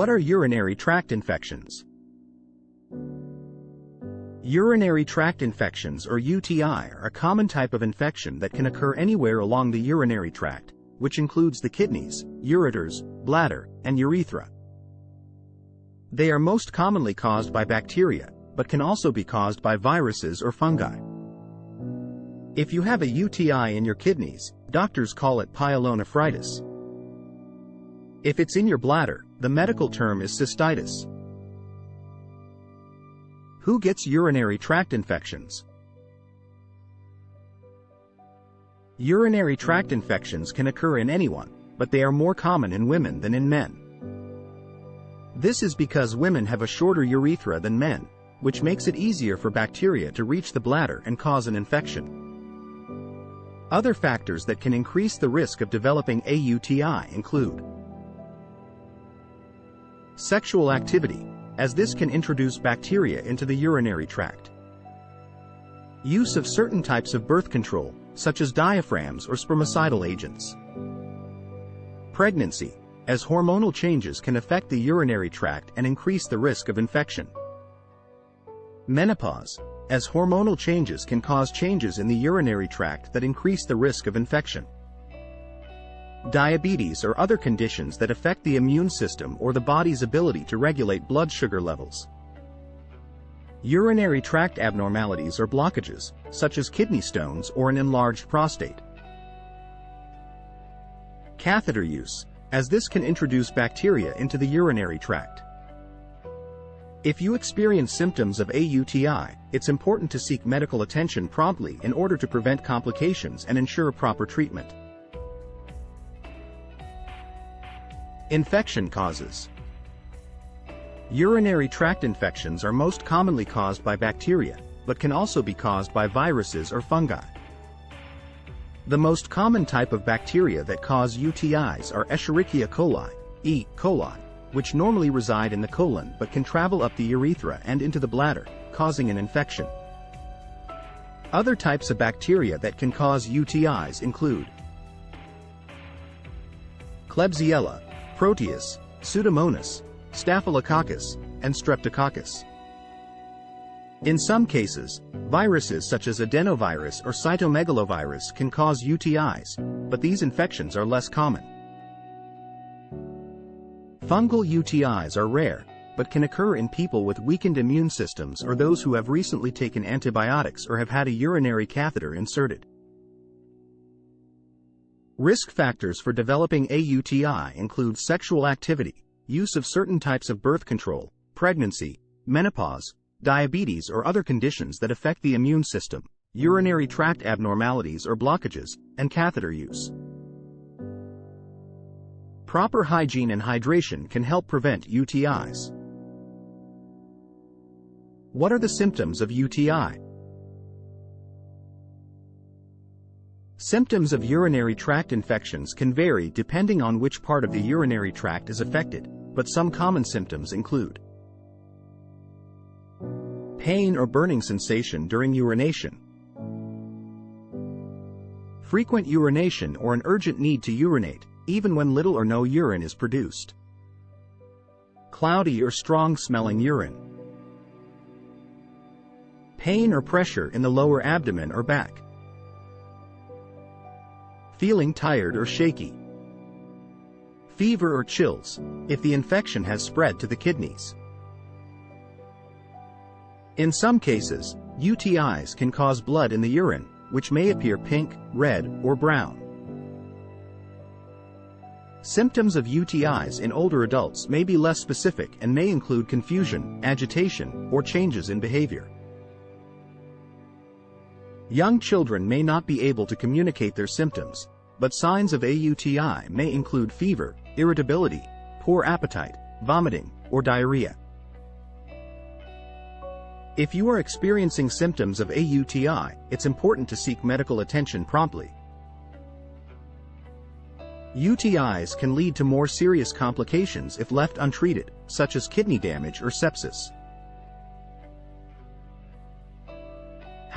What are urinary tract infections? Urinary tract infections, or UTI, are a common type of infection that can occur anywhere along the urinary tract, which includes the kidneys, ureters, bladder, and urethra. They are most commonly caused by bacteria, but can also be caused by viruses or fungi. If you have a UTI in your kidneys, doctors call it pyelonephritis. If it's in your bladder, the medical term is cystitis. Who gets urinary tract infections? Urinary tract infections can occur in anyone, but they are more common in women than in men. This is because women have a shorter urethra than men, which makes it easier for bacteria to reach the bladder and cause an infection. Other factors that can increase the risk of developing a UTI include sexual activity, as this can introduce bacteria into the urinary tract. Use of certain types of birth control, such as diaphragms or spermicidal agents. Pregnancy, as hormonal changes can affect the urinary tract and increase the risk of infection. Menopause, as hormonal changes can cause changes in the urinary tract that increase the risk of infection. Diabetes or other conditions that affect the immune system or the body's ability to regulate blood sugar levels. Urinary tract abnormalities or blockages, such as kidney stones or an enlarged prostate. Catheter use, as this can introduce bacteria into the urinary tract. If you experience symptoms of a UTI, it's important to seek medical attention promptly in order to prevent complications and ensure proper treatment. Infection causes. Urinary tract infections are most commonly caused by bacteria, but can also be caused by viruses or fungi. The most common type of bacteria that cause UTIs are Escherichia coli, E. coli, which normally reside in the colon but can travel up the urethra and into the bladder, causing an infection. Other types of bacteria that can cause UTIs include Klebsiella, Proteus, Pseudomonas, Staphylococcus, and Streptococcus. In some cases, viruses such as adenovirus or cytomegalovirus can cause UTIs, but these infections are less common. Fungal UTIs are rare, but can occur in people with weakened immune systems or those who have recently taken antibiotics or have had a urinary catheter inserted. Risk factors for developing a UTI include sexual activity, use of certain types of birth control, pregnancy, menopause, diabetes or other conditions that affect the immune system, urinary tract abnormalities or blockages, and catheter use. Proper hygiene and hydration can help prevent UTIs. What are the symptoms of UTI? Symptoms of urinary tract infections can vary depending on which part of the urinary tract is affected, but some common symptoms include pain or burning sensation during urination, frequent urination or an urgent need to urinate, even when little or no urine is produced, cloudy or strong-smelling urine, pain or pressure in the lower abdomen or back, feeling tired or shaky, fever or chills, if the infection has spread to the kidneys. In some cases, UTIs can cause blood in the urine, which may appear pink, red, or brown. Symptoms of UTIs in older adults may be less specific and may include confusion, agitation, or changes in behavior. Young children may not be able to communicate their symptoms, but signs of a UTI may include fever, irritability, poor appetite, vomiting, or diarrhea. If you are experiencing symptoms of a UTI, it's important to seek medical attention promptly. UTIs can lead to more serious complications if left untreated, such as kidney damage or sepsis.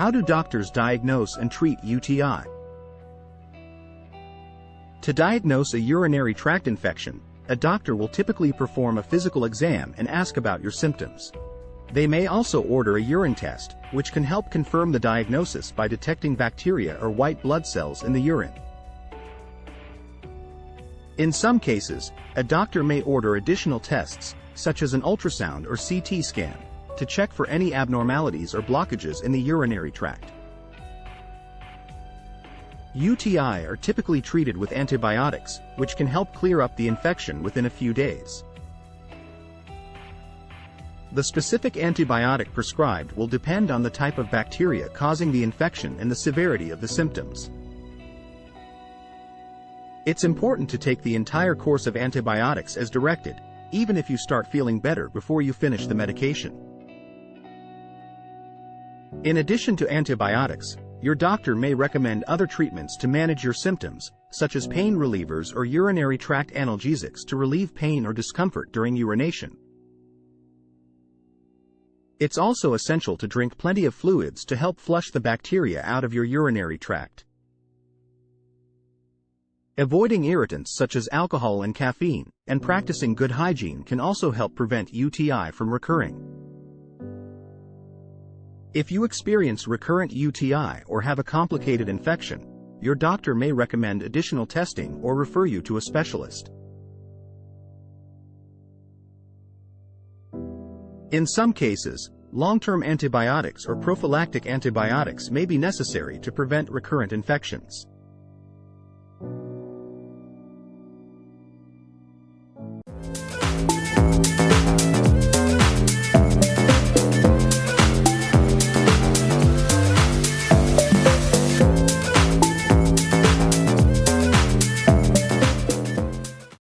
How do doctors diagnose and treat UTI? To diagnose a urinary tract infection, a doctor will typically perform a physical exam and ask about your symptoms. They may also order a urine test, which can help confirm the diagnosis by detecting bacteria or white blood cells in the urine. In some cases, a doctor may order additional tests, such as an ultrasound or CT scan, to check for any abnormalities or blockages in the urinary tract. UTI are typically treated with antibiotics, which can help clear up the infection within a few days. The specific antibiotic prescribed will depend on the type of bacteria causing the infection and the severity of the symptoms. It's important to take the entire course of antibiotics as directed, even if you start feeling better before you finish the medication. In addition to antibiotics, your doctor may recommend other treatments to manage your symptoms, such as pain relievers or urinary tract analgesics to relieve pain or discomfort during urination. It's also essential to drink plenty of fluids to help flush the bacteria out of your urinary tract. Avoiding irritants such as alcohol and caffeine, and practicing good hygiene can also help prevent UTI from recurring. If you experience recurrent UTI or have a complicated infection, your doctor may recommend additional testing or refer you to a specialist. In some cases, long-term antibiotics or prophylactic antibiotics may be necessary to prevent recurrent infections.